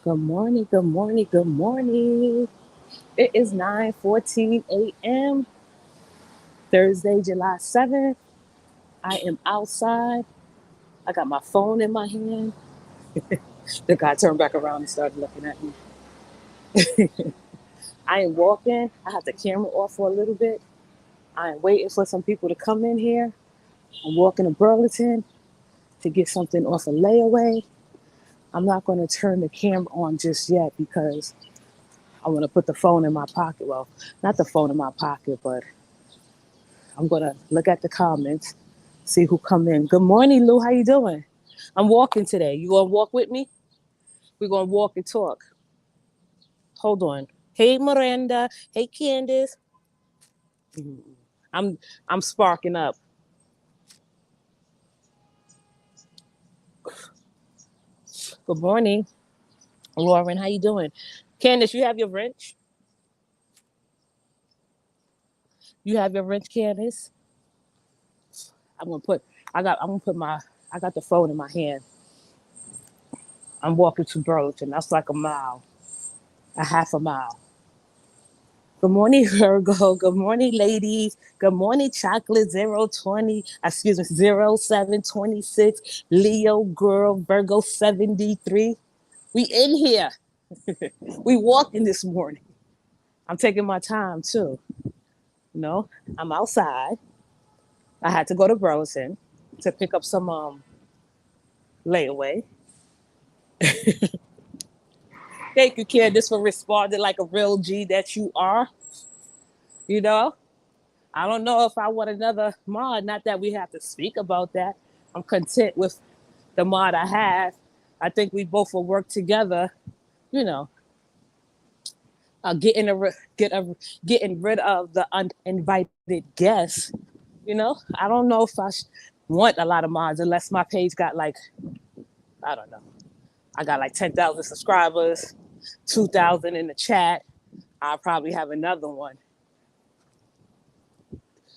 Good morning, good morning, good morning. It is 9:14 a.m. Thursday, July 7th. I am outside. I got my phone in my hand. The guy turned back around and started looking at me. I am walking. I have the camera off for a little bit. I am waiting for some people to come in here. I'm walking to Burlington to get something off a layaway. I'm not going to turn the camera on just yet because I want to put the phone in my pocket. Well, not the phone in my pocket, but I'm gonna look at the comments, see who come in. Good morning, Lou. How you doing? I'm walking today. You gonna walk with me? We're gonna walk and talk. Hold on. Hey, Miranda. Hey, Candace. I'm I'm sparking up. Good morning, Lauren. How you doing? Candace, you have your wrench? You have your wrench, Candace? I'm gonna put. I'm gonna put my. I got the phone in my hand. I'm walking to Burlington. That's like a mile, a half a mile. Good morning, Virgo. Good morning, ladies. Good morning, Chocolate 020. Excuse me, 0726. Leo Girl, Virgo 73. We in here. We walking this morning. I'm taking my time too. You know, I'm outside. I had to go to Burlington to pick up some layaway. Thank you, Candace, for responding like a real G that you are. You know, I don't know if I want another mod. Not that we have to speak about that. I'm content with the mod I have. I think we both will work together. You know, getting getting rid of the uninvited guests. You know, I don't know if want a lot of mods unless my page got like, I don't know. I got like 10,000 subscribers, 2,000 in the chat. I'll probably have another one.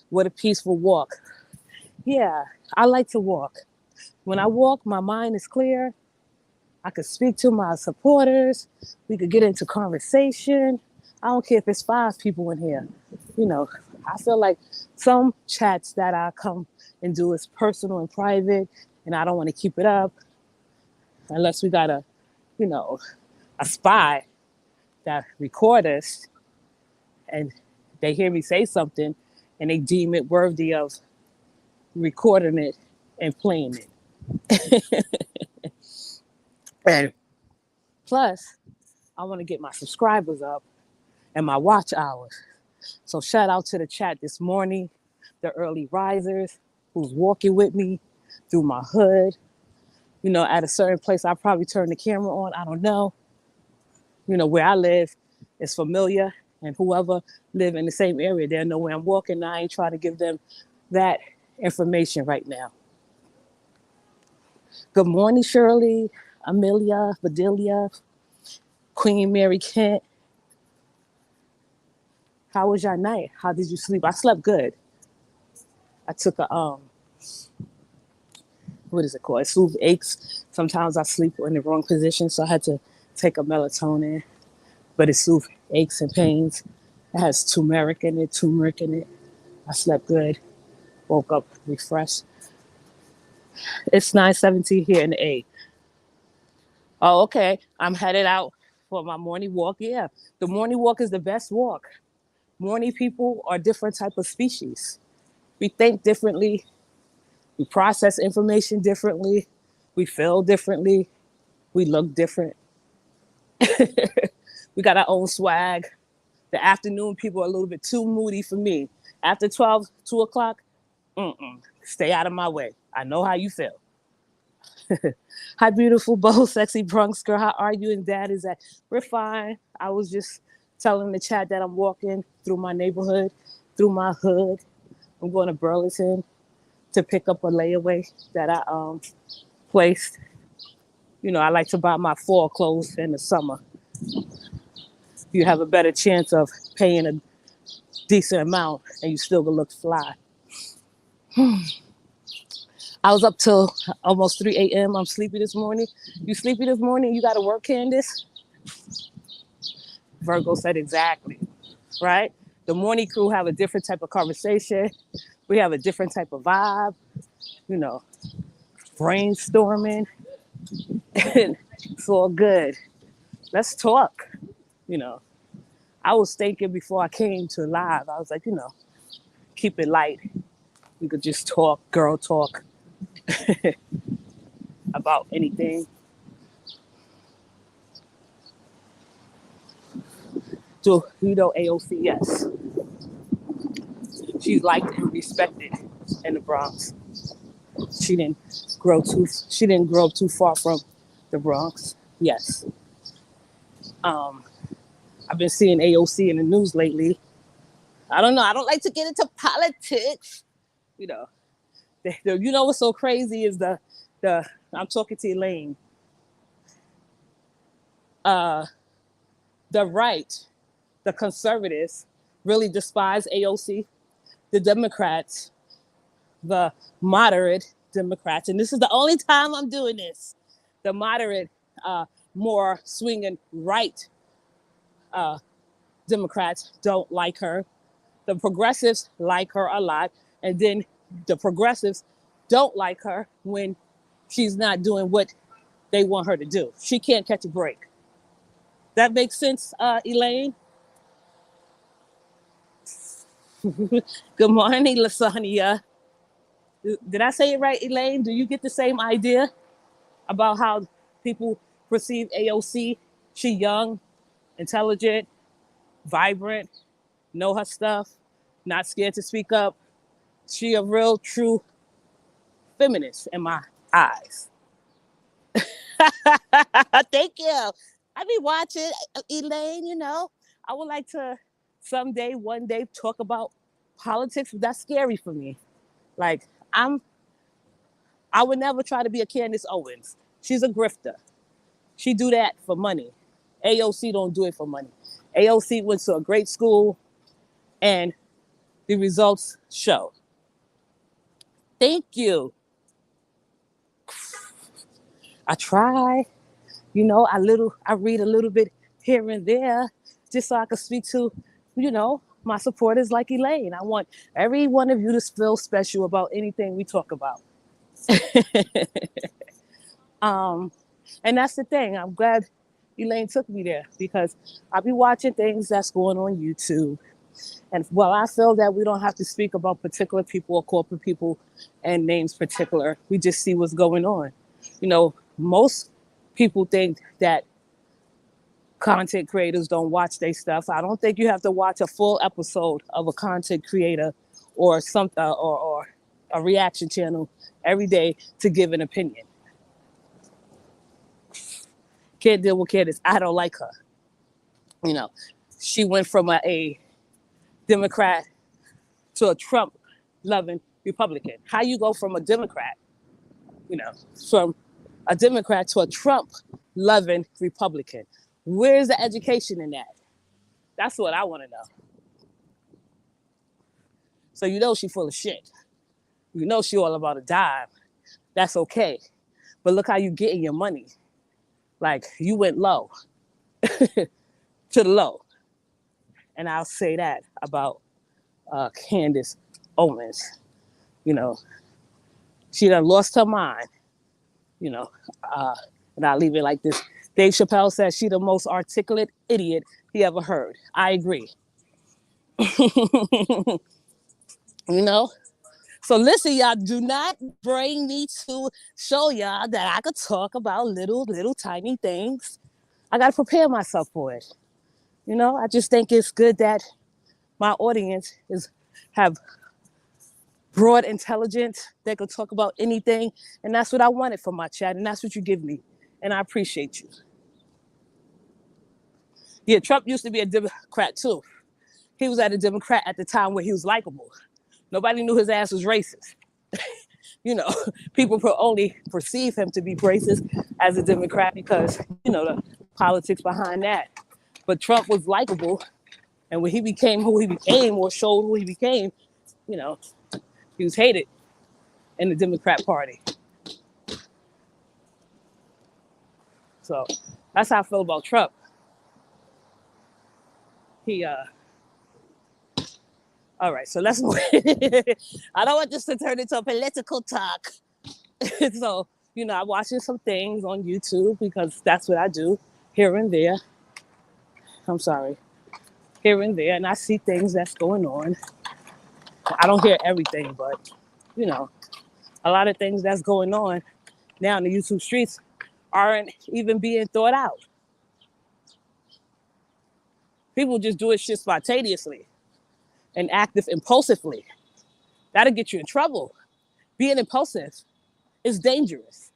What a peaceful walk. Yeah, I like to walk. When I walk, my mind is clear. I could speak to my supporters. We could get into conversation. I don't care if it's 5 people in here. You know, I feel like some chats that I come and do is personal and private, and I don't want to keep it up unless we got you know, a spy that record us and they hear me say something and they deem it worthy of recording it and playing it. And plus, I want to get my subscribers up and my watch hours. So shout out to the chat this morning, the early risers who's walking with me through my hood. You know, at a certain place, I probably turn the camera on. I don't know. You know, where I live is familiar, and whoever live in the same area, they'll know where I'm walking. I ain't trying to give them that information right now. Good morning, Shirley, Amelia, Bedelia, Queen Mary Kent. How was your night? How did you sleep? I slept good. I took a what is it called? It soothes aches. Sometimes I sleep in the wrong position, so I had to take a melatonin, but it soothes aches and pains. It has turmeric in it. I slept good. Woke up refreshed. It's 9:17 here in the A. Oh, okay. I'm headed out for my morning walk. Yeah, the morning walk is the best walk. Morning people are different type of species. We think differently. We process information differently. We feel differently. We look different. We got our own swag. The afternoon people are a little bit too moody for me. After 12, 2 o'clock, stay out of my way. I know how you feel. Hi, beautiful, bold, sexy Bronx girl. How are you? And dad is that we're fine. I was just telling the chat that I'm walking through my neighborhood, through my hood. I'm going to Burlington to pick up a layaway that I placed. You know, I like to buy my fall clothes in the summer. You have a better chance of paying a decent amount and you still gonna look fly. I was up till almost 3 a.m. I'm sleepy this morning. You sleepy this morning? You got to work, Candace? Virgo said exactly, right? The morning crew have a different type of conversation. We have a different type of vibe, you know, brainstorming. It's all good. Let's talk. You know, I was thinking before I came to live, I was like, keep it light. We could just talk, girl talk about anything. So, AOC, yes. She's liked and respected in the Bronx. She didn't she didn't grow up too far from the Bronx. Yes. Um, I've been seeing AOC in the news lately. I don't know. I don't like to get into politics. You know, what's so crazy is the I'm talking to Elaine. The right, the conservatives, really despise AOC. The Democrats, the moderate Democrats, and this is the only time I'm doing this. The moderate, more swinging right Democrats don't like her. The progressives like her a lot, and then the progressives don't like her when she's not doing what they want her to do. She can't catch a break. That makes sense, Elaine? Good morning, Lasagna. Did I say it right, Elaine? Do you get the same idea about how people perceive AOC? She young, intelligent, vibrant, know her stuff, not scared to speak up. She a real, true feminist in my eyes. Thank you. I be watching Elaine. I would like to one day, talk about politics. But that's scary for me. Like I would never try to be a Candace Owens. She's a grifter. She do that for money. AOC don't do it for money. AOC went to a great school, and the results show. Thank you. I try. I read a little bit here and there just so I can speak to, my supporters like Elaine. I want every one of you to feel special about anything we talk about. And that's the thing. I'm glad Elaine took me there because I'll be watching things that's going on YouTube. And while I feel that we don't have to speak about particular people or corporate people and names particular, we just see what's going on. Most people think that content creators don't watch their stuff. I don't think you have to watch a full episode of a content creator or something or a reaction channel every day to give an opinion. Can't deal with Candace. I don't like her. She went from a Democrat to a Trump-loving Republican. How you go from a Democrat, from a Democrat to a Trump-loving Republican? Where's the education in that? That's what I want to know. So she full of shit. She all about a dime. That's okay. But look how you getting your money. Like, you went low to the low. And I'll say that about Candace Owens. She done lost her mind. And I'll leave it like this. Dave Chappelle says she the most articulate idiot he ever heard. I agree. So listen, y'all, do not bring me to show y'all that I could talk about little tiny things. I got to prepare myself for it. I just think it's good that my audience have broad intelligence. They could talk about anything. And that's what I wanted from my chat. And that's what you give me. And I appreciate you. Yeah, Trump used to be a Democrat too. He was a Democrat at the time where he was likable. Nobody knew his ass was racist. People only perceive him to be racist as a Democrat because, the politics behind that. But Trump was likable. And when he became who he became or showed who he became, he was hated. in the Democrat Party. So that's how I feel about Trump. He all right, so let's I don't want this to turn into a political talk. So, I'm watching some things on YouTube because that's what I do here and there. I'm sorry. Here and there, and I see things that's going on. I don't hear everything, but a lot of things that's going on now in the YouTube streets aren't even being thought out. People just do it shit spontaneously and active impulsively. That'll get you in trouble. Being impulsive is dangerous.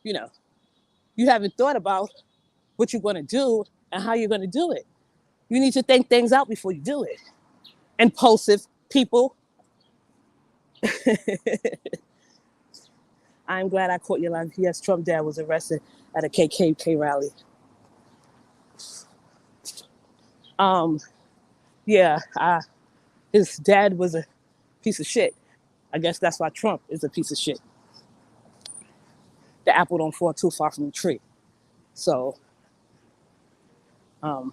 You haven't thought about what you're going to do and how you're going to do it. You need to think things out before you do it. Impulsive people. I'm glad I caught your line. Yes, Trump dad was arrested at a KKK rally. His dad was a piece of shit. I guess that's why Trump is a piece of shit. The apple don't fall too far from the tree. So, so,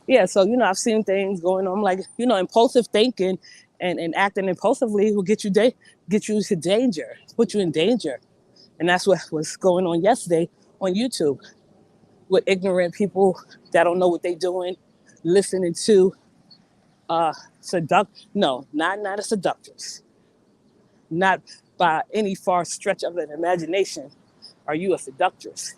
I've seen things going on like, impulsive thinking and acting impulsively will get you to danger, put you in danger. And that's what was going on yesterday on YouTube with ignorant people that don't know what they're doing, listening to not a seductress. Not by any far stretch of an imagination are you a seductress.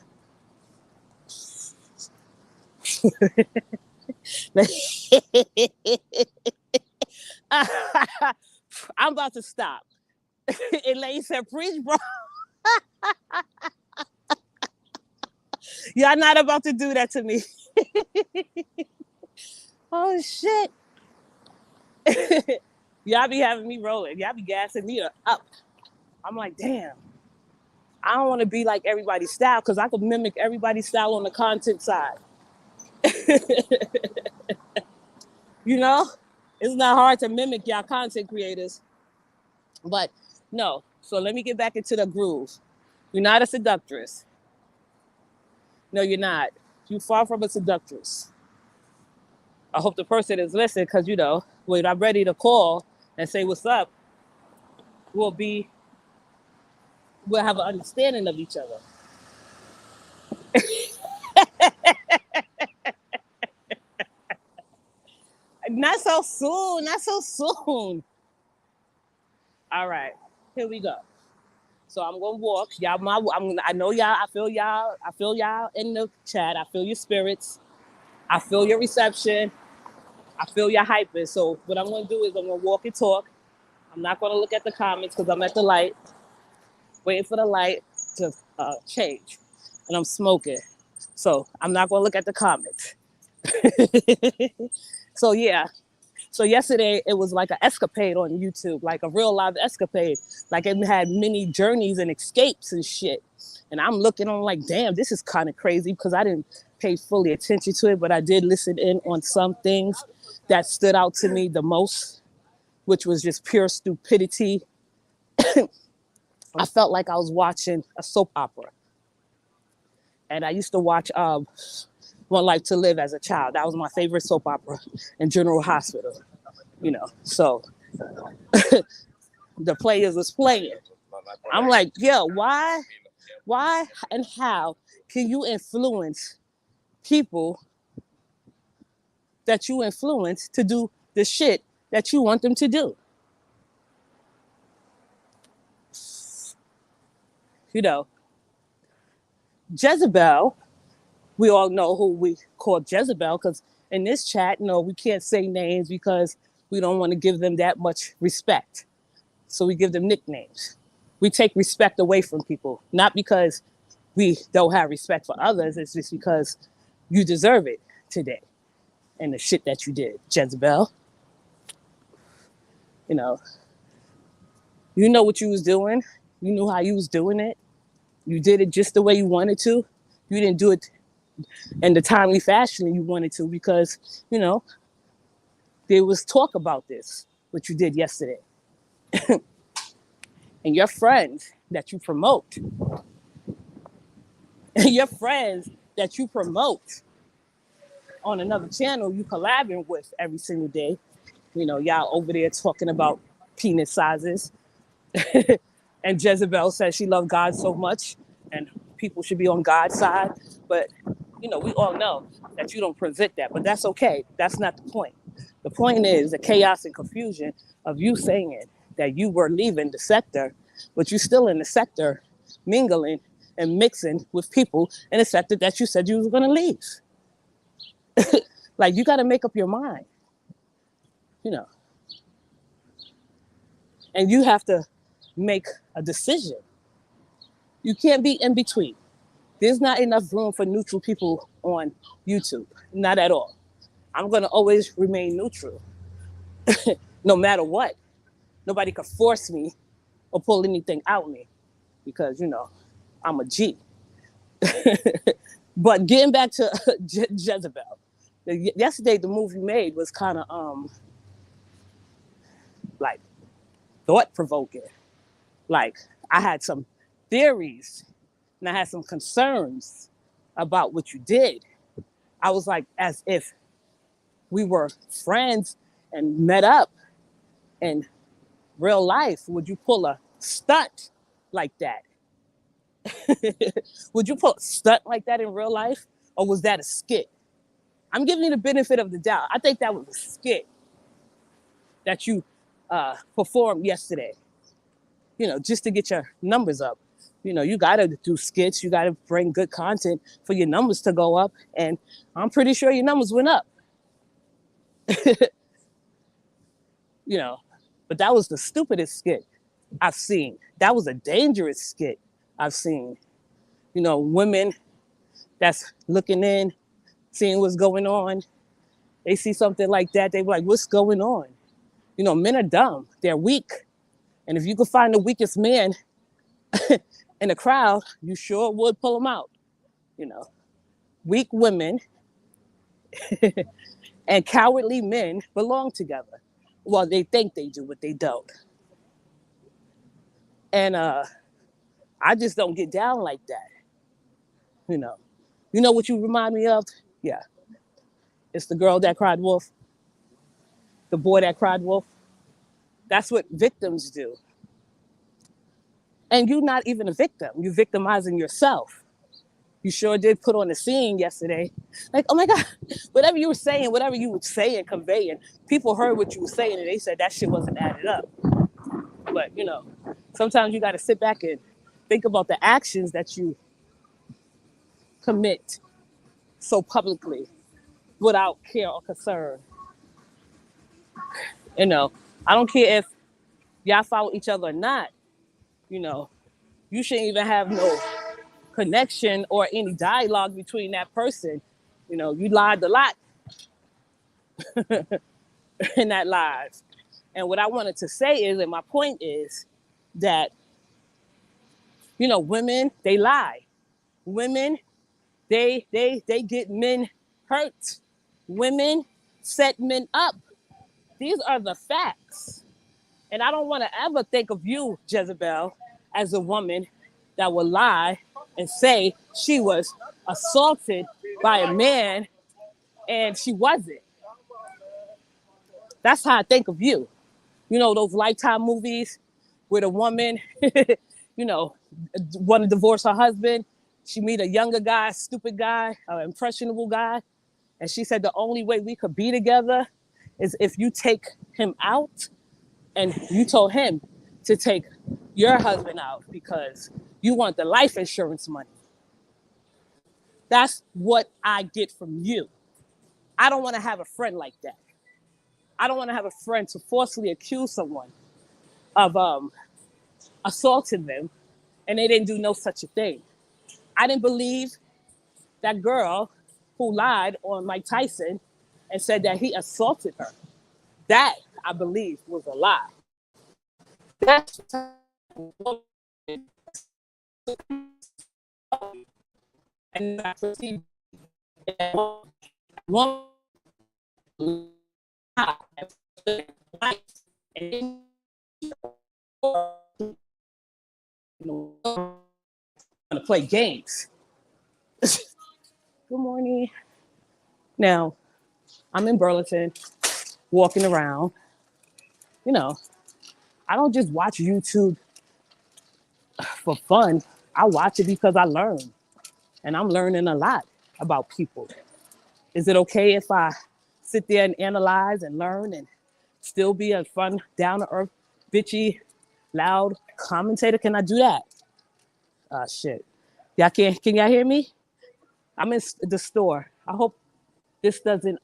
I'm about to stop. Elaine said, preach, bro. Y'all not about to do that to me. Oh, shit. Y'all be having me rolling. Y'all be gassing me up. I'm like, damn. I don't want to be like everybody's style because I could mimic everybody's style on the content side. It's not hard to mimic y'all content creators. But no. So let me get back into the groove. You're not a seductress. No, you're not. You're far from a seductress. I hope the person is listening because, when I'm ready to call and say what's up, we'll have an understanding of each other. Not so soon. All right, here we go. So I'm gonna walk. I know y'all. I feel y'all in the chat. I feel your spirits. I feel your reception. I feel your hyping. So what I'm gonna do is I'm gonna walk and talk. I'm not gonna look at the comments because I'm at the light, waiting for the light to change, and I'm smoking. So I'm not gonna look at the comments. So yeah. So yesterday it was like an escapade on YouTube, like a real live escapade. Like it had many journeys and escapes and shit. And I'm looking on like, damn, this is kind of crazy because I didn't pay fully attention to it, but I did listen in on some things that stood out to me the most, which was just pure stupidity. I felt like I was watching a soap opera. And I used to watch One Life to Live as a child. That was my favorite soap opera in General Hospital. So the players was playing. I'm like, yo, why and how can you influence people that you influence to do the shit that you want them to do? Jezebel, we all know who we call Jezebel because in this chat, we can't say names because we don't want to give them that much respect. So we give them nicknames. We take respect away from people, not because we don't have respect for others. It's just because you deserve it today and the shit that you did, Jezebel. You know what you was doing. You knew how you was doing it. You did it just the way you wanted to. You didn't do it in the timely fashion you wanted to because, there was talk about this, what you did yesterday. And your friends that you promote, your friends that you promote on another channel you collabing with every single day, y'all over there talking about penis sizes. And Jezebel says she loved God so much and people should be on God's side. But, we all know that you don't present that, but that's okay. That's not the point. The point is the chaos and confusion of you saying that you were leaving the sector, but you're still in the sector mingling and mixing with people in a sector that you said you was going to leave. Like, you got to make up your mind, and you have to make a decision. You can't be in between. There's not enough room for neutral people on YouTube. Not at all. I'm going to always remain neutral, no matter what. Nobody can force me or pull anything out of me because, I'm a G. But getting back to Jezebel, yesterday the movie made was kind of like thought provoking. Like, I had some theories and I had some concerns about what you did. I was like, as if we were friends and met up in real life. Would you pull a stunt like that? Would you pull a stunt like that in real life? Or was that a skit? I'm giving you the benefit of the doubt. I think that was a skit that you performed yesterday, just to get your numbers up. You got to do skits. You got to bring good content for your numbers to go up. And I'm pretty sure your numbers went up. But that was the stupidest skit I've seen. That was a dangerous skit I've seen. Women that's looking in, seeing what's going on. They see something like that, they be like, what's going on? Men are dumb. They're weak. And if you could find the weakest man in a crowd, you sure would pull them out. Weak women and cowardly men belong together. Well, they think they do, but they don't. And I just don't get down like that. You know what you remind me of? Yeah. It's the girl that cried wolf, the boy that cried wolf. That's what victims do. And you're not even a victim. You're victimizing yourself. You sure did put on the scene yesterday. Like, oh my God, whatever you were saying, conveying, people heard what you were saying and they said that shit wasn't added up. But, sometimes you got to sit back and think about the actions that you commit so publicly without care or concern. I don't care if y'all follow each other or not. You shouldn't even have no connection or any dialogue between that person. You lied a lot in that live. And what I wanted to say is, and my point is that, women, they lie. Women, they get men hurt. Women set men up. These are the facts. And I don't want to ever think of you, Jezebel, as a woman that will lie and say she was assaulted by a man and she wasn't. That's how I think of you. Those Lifetime movies where the woman, want to divorce her husband. She meet a younger guy, stupid guy, an impressionable guy. And she said the only way we could be together is if you take him out and you told him to take your husband out because you want the life insurance money. That's what I get from you. I don't want to have a friend like that. I don't want to have a friend to forcefully accuse someone of assaulting them and they didn't do no such a thing. I didn't believe that girl who lied on Mike Tyson and said that he assaulted her. That, I believe, was a lie. That's and I perceive one lie want to play games. Good morning. Now, I'm in Burlington, walking around. You know, I don't just watch YouTube for fun. I watch it because I learn, and I'm learning a lot about people. Is it okay if I sit there and analyze and learn and still be a fun, down to earth, bitchy, loud commentator? Can I do that? Shit. Y'all can y'all hear me? I'm in the store. I hope this doesn't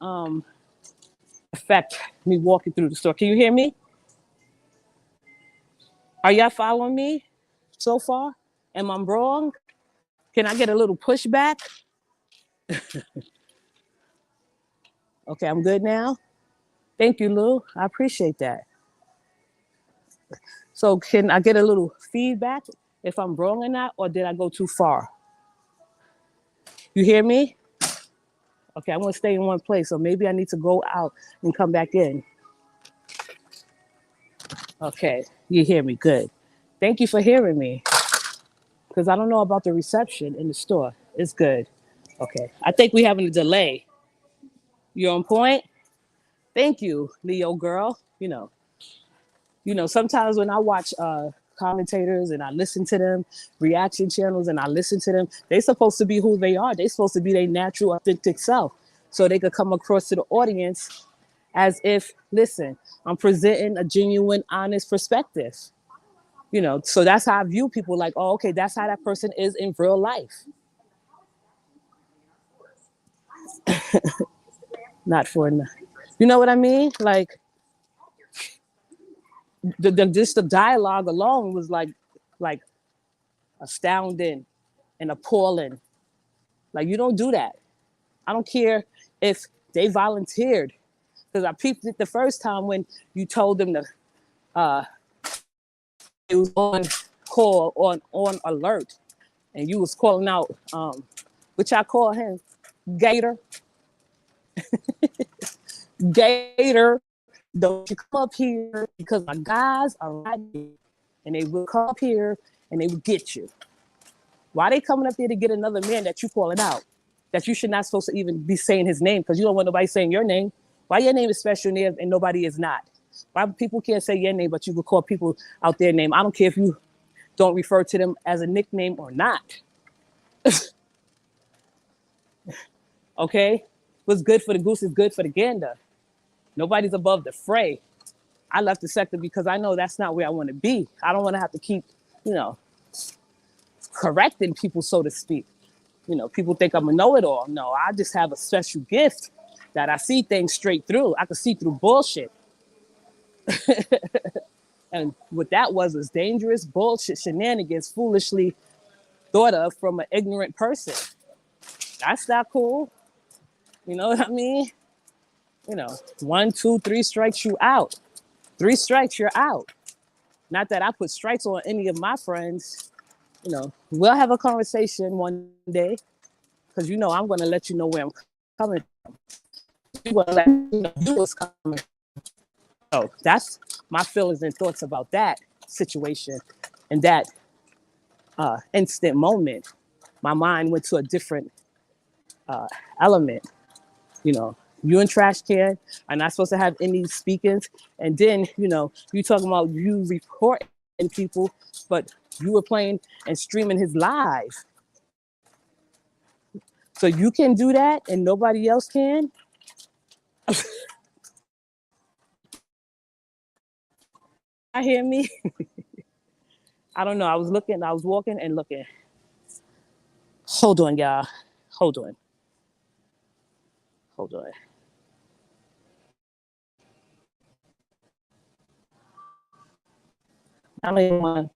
affect me walking through the store. Can you hear me? Are y'all following me so far? Am I wrong? Can I get a little pushback? Okay, I'm good now. Thank you, Lou. I appreciate that. So can I get a little feedback if I'm wrong or not, or did I go too far? You hear me? Okay, I'm gonna stay in one place, so maybe I need to go out and come back in. Okay, you hear me, good. Thank you for hearing me, because I don't know about the reception in the store. It's good. Okay, I think we're having a delay. You're on point? Thank you, Leo girl. Sometimes when I watch commentators and I listen to them, reaction channels, and I listen to them, they're supposed to be who they are. They're supposed to be their natural, authentic self. So they could come across to the audience as if, listen, I'm presenting a genuine, honest perspective. So that's how I view people, like, oh, okay, that's how that person is in real life. Not for enough. You know what I mean? Like, just the dialogue alone was like astounding and appalling. Like, you don't do that. I don't care if they volunteered, because I peeped it the first time when you told them to it was on call, on alert, and you was calling out which I call him Gator. Gator, don't you come up here, because my guys are right here, and they will come up here and they will get you. Why are they coming up there to get another man that you calling out? That you should not supposed to even be saying his name, because you don't want nobody saying your name. Why your name is special and nobody is not? Why people can't say your name, but you can call people out their name? I don't care if you don't refer to them as a nickname or not. Okay? What's good for the goose is good for the gander. Nobody's above the fray. I left the sector because I know that's not where I want to be. I don't want to have to keep, correcting people, so to speak. People think I'm a know-it-all. No, I just have a special gift that I see things straight through. I can see through bullshit. And what that was dangerous bullshit, shenanigans, foolishly thought of from an ignorant person. That's not cool. You know what I mean? 1, 2, 3 strikes, you out. 3 strikes, you're out. Not that I put strikes on any of my friends. We'll have a conversation one day, because I'm going to let you know where I'm coming from. You want to let me know you was coming. So that's my feelings and thoughts about that situation and that instant moment. My mind went to a different element. You and Trash Can are not supposed to have any speakings. And then, you talking about you reporting people, but you were playing and streaming his live. So you can do that and nobody else can? I hear me? I don't know. I was walking and looking. Hold on, y'all. Hold on. I don't even want.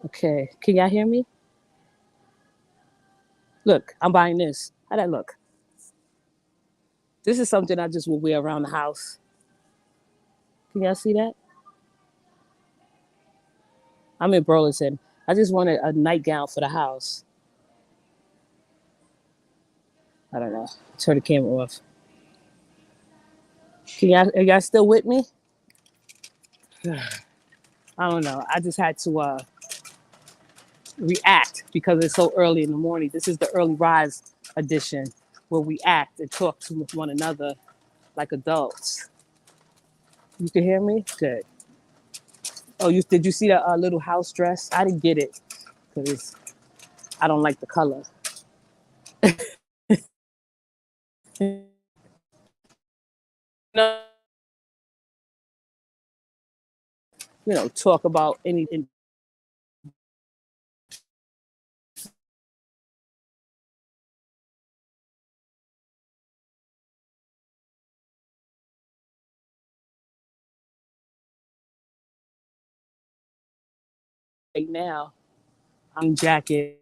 Okay. Can y'all hear me? Look, I'm buying this. How that look? This is something I just will wear around the house. Can y'all see that? I'm in Burlington. I just wanted a nightgown for the house. I don't know. Turn the camera off. Are y'all still with me? I don't know. I just had to react because it's so early in the morning. This is the early rise edition where we act and talk to one another like adults. You can hear me? Good. Oh, did you see the little house dress? I didn't get it because I don't like the color. No, talk about anything right now. I'm jacket.